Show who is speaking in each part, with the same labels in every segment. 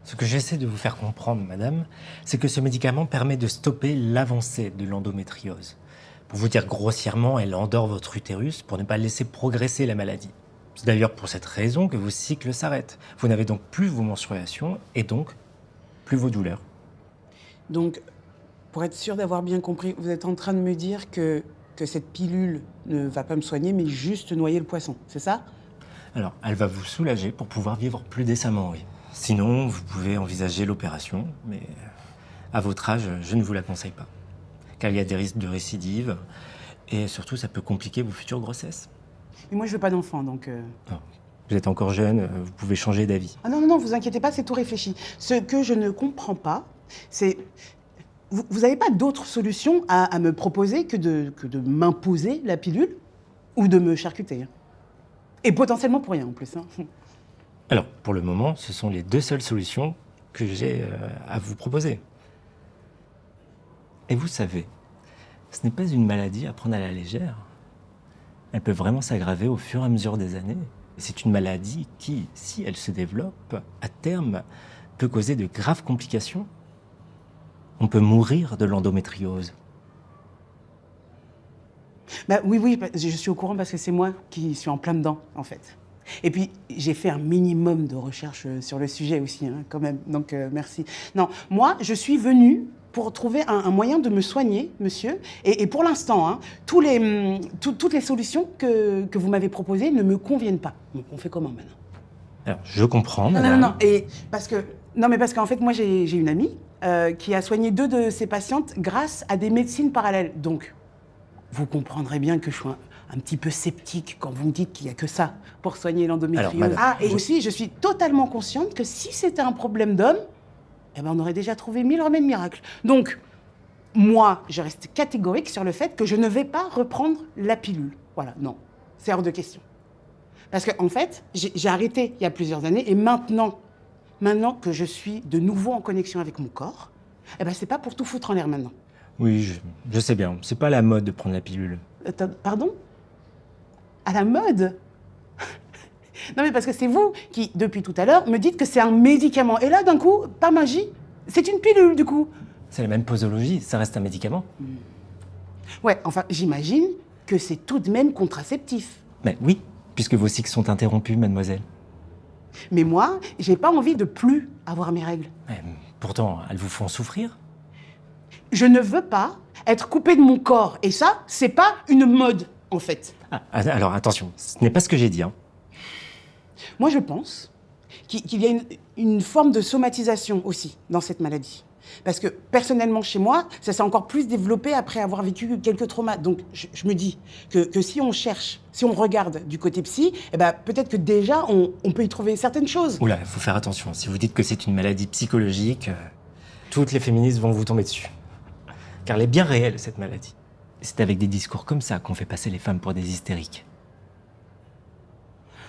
Speaker 1: Ce que j'essaie de vous faire comprendre, madame, c'est que ce médicament permet de stopper l'avancée de l'endométriose. Pour vous dire grossièrement, elle endort votre utérus pour ne pas laisser progresser la maladie. C'est d'ailleurs pour cette raison que vos cycles s'arrêtent. Vous n'avez donc plus vos menstruations et donc plus vos douleurs.
Speaker 2: Donc, pour être sûr d'avoir bien compris, vous êtes en train de me dire que cette pilule ne va pas me soigner, mais juste noyer le poisson, c'est ça?
Speaker 1: Alors, elle va vous soulager pour pouvoir vivre plus décemment, oui. Sinon, vous pouvez envisager l'opération, mais à votre âge, je ne vous la conseille pas. Car il y a des risques de récidive et surtout, ça peut compliquer vos futures grossesses.
Speaker 2: Mais moi, je veux pas d'enfant, donc...
Speaker 1: Non. Vous êtes encore jeune, vous pouvez changer d'avis.
Speaker 2: Ah non, non, non, vous inquiétez pas, c'est tout réfléchi. Ce que je ne comprends pas, c'est... Vous n'avez pas d'autre solution à me proposer que de m'imposer la pilule ou de me charcuter, hein. Et potentiellement pour rien, en plus, hein.
Speaker 1: Alors, pour le moment, ce sont les deux seules solutions que j'ai à vous proposer. Et vous savez, ce n'est pas une maladie à prendre à la légère. Elle peut vraiment s'aggraver au fur et à mesure des années. Et c'est une maladie qui, si elle se développe, à terme, peut causer de graves complications. On peut mourir de l'endométriose.
Speaker 2: Bah oui, je suis au courant parce que c'est moi qui suis en plein dedans, en fait. Et puis, j'ai fait un minimum de recherche sur le sujet aussi, hein, quand même, donc merci. Non, moi, je suis venue pour trouver un moyen de me soigner, monsieur, et pour l'instant, hein, toutes les solutions que vous m'avez proposées ne me conviennent pas. Donc, on fait comment maintenant?
Speaker 1: Alors, je comprends,
Speaker 2: Non,
Speaker 1: madame.
Speaker 2: non, non, parce qu'en fait, moi, j'ai une amie qui a soigné 2 de ses patientes grâce à des médecines parallèles. Donc, vous comprendrez bien que je suis un petit peu sceptique quand vous me dites qu'il n'y a que ça pour soigner l'endométriose.
Speaker 1: Alors, madame,
Speaker 2: et aussi, je suis totalement consciente que si c'était un problème d'homme, eh ben, on aurait déjà trouvé 1000 remèdes miracles. Donc, moi, je reste catégorique sur le fait que je ne vais pas reprendre la pilule. Voilà, non, c'est hors de question. Parce qu'en fait, j'ai arrêté il y a plusieurs années, et maintenant que je suis de nouveau en connexion avec mon corps, eh ben, c'est pas pour tout foutre en l'air maintenant.
Speaker 1: Oui, je sais bien, c'est pas la mode de prendre la pilule.
Speaker 2: Pardon? À la mode? Non mais parce que c'est vous qui, depuis tout à l'heure, me dites que c'est un médicament. Et là, d'un coup, par magie, c'est une pilule, du coup.
Speaker 1: C'est la même posologie, ça reste un médicament.
Speaker 2: Ouais, enfin, j'imagine que c'est tout de même contraceptif.
Speaker 1: Mais oui, puisque vos cycles sont interrompus, mademoiselle.
Speaker 2: Mais moi, j'ai pas envie de plus avoir mes règles.
Speaker 1: Mais pourtant, elles vous font souffrir.
Speaker 2: Je ne veux pas être coupée de mon corps. Et ça, c'est pas une mode, en fait.
Speaker 1: Ah, alors attention, ce n'est pas ce que j'ai dit, hein.
Speaker 2: Moi, je pense qu'il y a une forme de somatisation aussi dans cette maladie. Parce que personnellement, chez moi, ça s'est encore plus développé après avoir vécu quelques traumas. Donc, je me dis que si on cherche, si on regarde du côté psy, eh ben, peut-être que déjà, on peut y trouver certaines choses.
Speaker 1: Oula, il faut faire attention. Si vous dites que c'est une maladie psychologique, toutes les féministes vont vous tomber dessus. Car elle est bien réelle, cette maladie. Et c'est avec des discours comme ça qu'on fait passer les femmes pour des hystériques.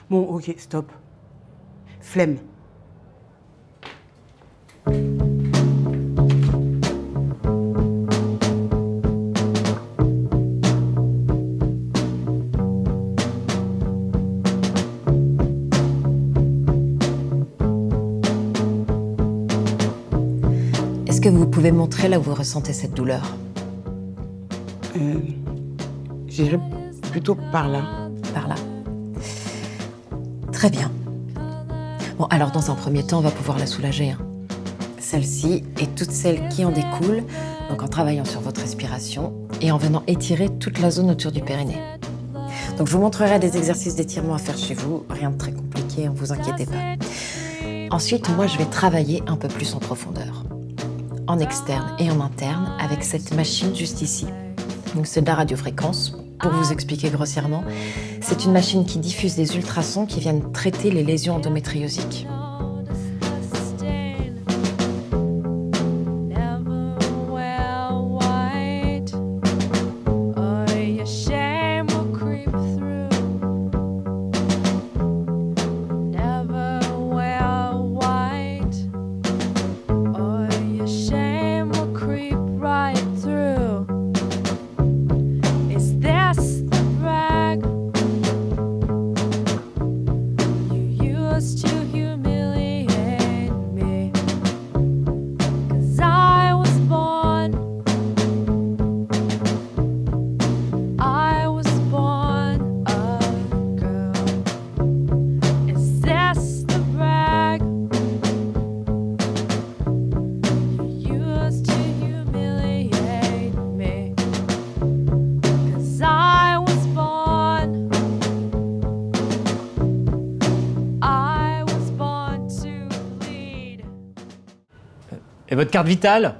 Speaker 2: Bon, ok, stop. Flemme.
Speaker 3: Est-ce que vous pouvez montrer là où vous ressentez cette douleur?
Speaker 2: J'irais plutôt par là.
Speaker 3: Par là. Très bien. Bon, alors dans un premier temps, on va pouvoir la soulager, hein. Celle-ci et toutes celles qui en découlent, donc en travaillant sur votre respiration et en venant étirer toute la zone autour du périnée. Donc je vous montrerai des exercices d'étirement à faire chez vous, rien de très compliqué, ne vous inquiétez pas. Ensuite, moi, je vais travailler un peu plus en profondeur, en externe et en interne, avec cette machine juste ici. Donc c'est de la radiofréquence. Pour vous expliquer grossièrement, c'est une machine qui diffuse des ultrasons qui viennent traiter les lésions endométriosiques.
Speaker 4: Used to humiliate.
Speaker 1: votre carte vitale?